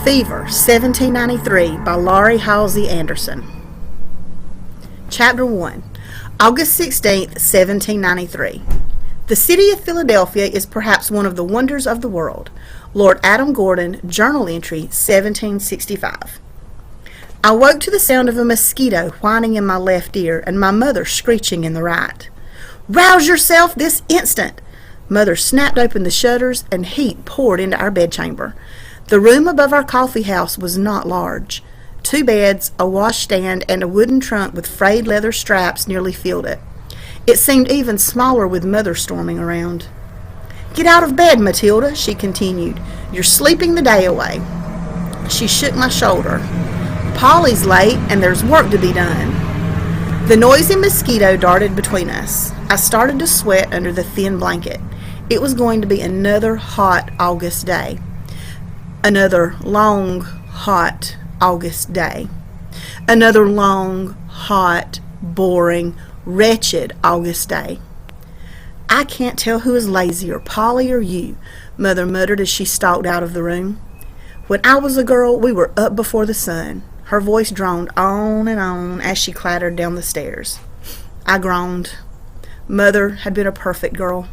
Fever, 1793, by Laurie, Halse, Anderson. Chapter 1. August 16th, 1793. The city of Philadelphia is perhaps one of the wonders of the world. Lord Adam Gordon, Journal Entry, 1765. I woke to the sound of a mosquito whining in my left ear and my mother screeching in the right. "Rouse yourself this instant!" Mother snapped open the shutters and heat poured into our bedchamber. The room above our coffee house was not large. 2 beds, a washstand, and a wooden trunk with frayed leather straps nearly filled it. It seemed even smaller with Mother storming around. "Get out of bed, Matilda," she continued. "You're sleeping the day away." She shook my shoulder. "Polly's late, and there's work to be done." The noisy mosquito darted between us. I started to sweat under the thin blanket. It was going to be another hot August day. Another long, hot August day. Another long, hot, boring, wretched August day. "I can't tell who is lazier, Polly or you," Mother muttered as she stalked out of the room. "When I was a girl, we were up before the sun." Her voice droned on and on as she clattered down the stairs. I groaned. Mother had been a perfect girl.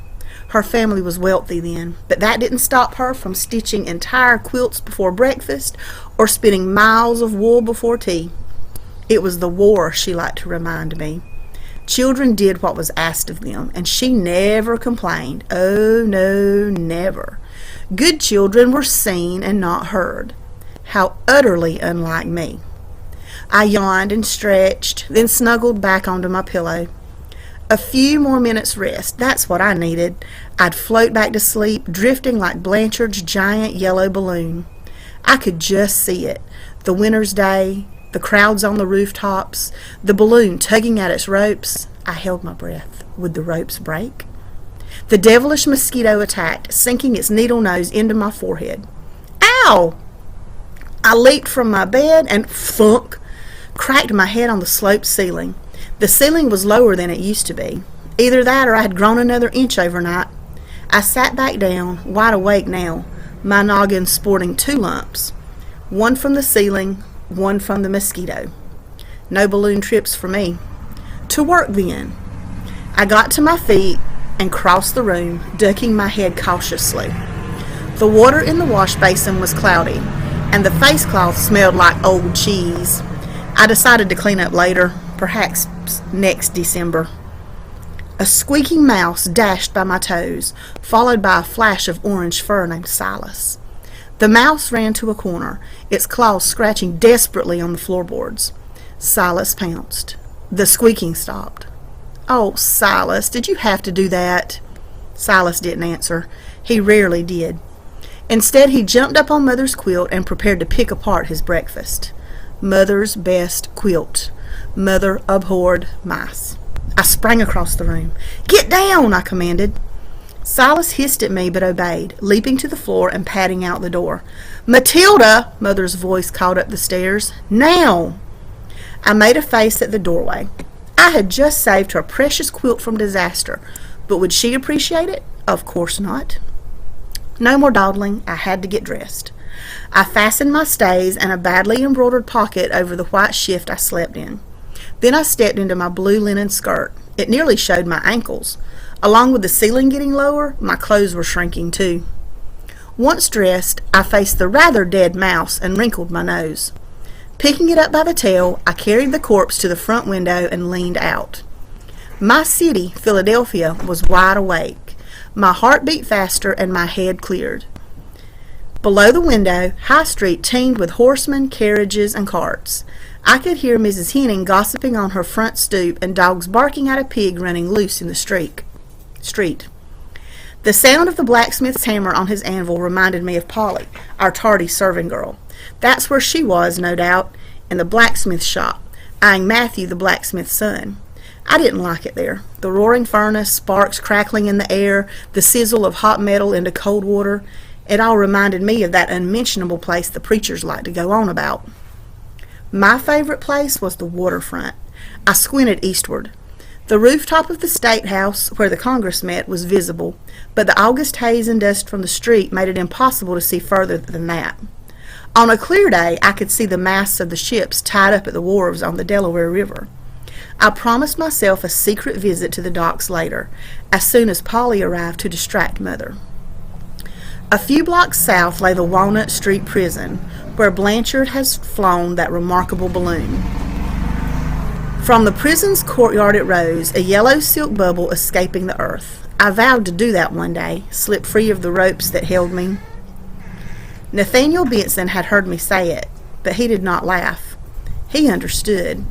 Her family was wealthy then, but that didn't stop her from stitching entire quilts before breakfast or spinning miles of wool before tea. It was the war, she liked to remind me. Children did what was asked of them, and she never complained. Oh, no, never. Good children were seen and not heard. How utterly unlike me. I yawned and stretched, then snuggled back onto my pillow. A few more minutes' rest, that's what I needed. I'd float back to sleep, drifting like Blanchard's giant yellow balloon. I could just see it. The winter's day, the crowds on the rooftops, the balloon tugging at its ropes. I held my breath. Would the ropes break? The devilish mosquito attacked, sinking its needle nose into my forehead. Ow! I leaped from my bed and thunk, cracked my head on the sloped ceiling. The ceiling was lower than it used to be. Either that or I had grown another inch overnight. I sat back down, wide awake now, my noggin sporting 2 lumps. One from the ceiling, one from the mosquito. No balloon trips for me. To work then. I got to my feet and crossed the room, ducking my head cautiously. The water in the wash basin was cloudy, and the face cloth smelled like old cheese. I decided to clean up later, perhaps next December. A squeaking mouse dashed by my toes, followed by a flash of orange fur named Silas. The mouse ran to a corner, its claws scratching desperately on the floorboards. Silas pounced. The squeaking stopped. "Oh, Silas, did you have to do that?" Silas didn't answer. He rarely did. Instead, he jumped up on Mother's quilt and prepared to pick apart his breakfast. Mother's best quilt. Mother abhorred mice. I sprang across the room. "Get down!" I commanded. Silas hissed at me but obeyed, leaping to the floor and patting out the door. "Matilda!" Mother's voice called up the stairs. "Now!" I made a face at the doorway. I had just saved her precious quilt from disaster, but would she appreciate it? Of course not. No more dawdling. I had to get dressed. I fastened my stays and a badly embroidered pocket over the white shift I slept in. Then I stepped into my blue linen skirt. It nearly showed my ankles. Along with the ceiling getting lower, my clothes were shrinking too. Once dressed, I faced the rather dead mouse and wrinkled my nose. Picking it up by the tail, I carried the corpse to the front window and leaned out. My city, Philadelphia, was wide awake. My heart beat faster and my head cleared. Below the window, High Street teemed with horsemen, carriages, and carts. I could hear Mrs. Henning gossiping on her front stoop and dogs barking at a pig running loose in the street. The sound of the blacksmith's hammer on his anvil reminded me of Polly, our tardy serving girl. That's where she was, no doubt, in the blacksmith shop, eyeing Matthew, the blacksmith's son. I didn't like it there. The roaring furnace, sparks crackling in the air, the sizzle of hot metal into cold water, it all reminded me of that unmentionable place the preachers like to go on about. My favorite place was the waterfront. I squinted eastward. The rooftop of the State House, where the Congress met, was visible, but the August haze and dust from the street made it impossible to see further than that. On a clear day, I could see the masts of the ships tied up at the wharves on the Delaware River. I promised myself a secret visit to the docks later, as soon as Polly arrived to distract Mother. A few blocks south lay the Walnut Street prison, where Blanchard has flown that remarkable balloon. From the prison's courtyard it rose, a yellow silk bubble escaping the earth. I vowed to do that one day, slip free of the ropes that held me. Nathaniel Benson had heard me say it, but he did not laugh. He understood.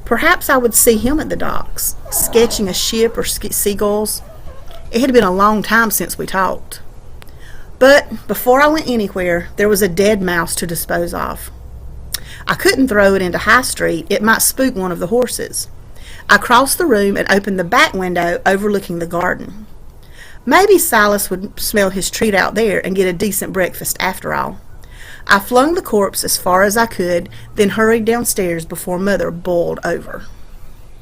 Perhaps I would see him at the docks, sketching a ship or seagulls. It had been a long time since we talked. But before I went anywhere, there was a dead mouse to dispose of. I couldn't throw it into High Street. It might spook one of the horses. I crossed the room and opened the back window overlooking the garden. Maybe Silas would smell his treat out there and get a decent breakfast after all. I flung the corpse as far as I could, then hurried downstairs before Mother boiled over.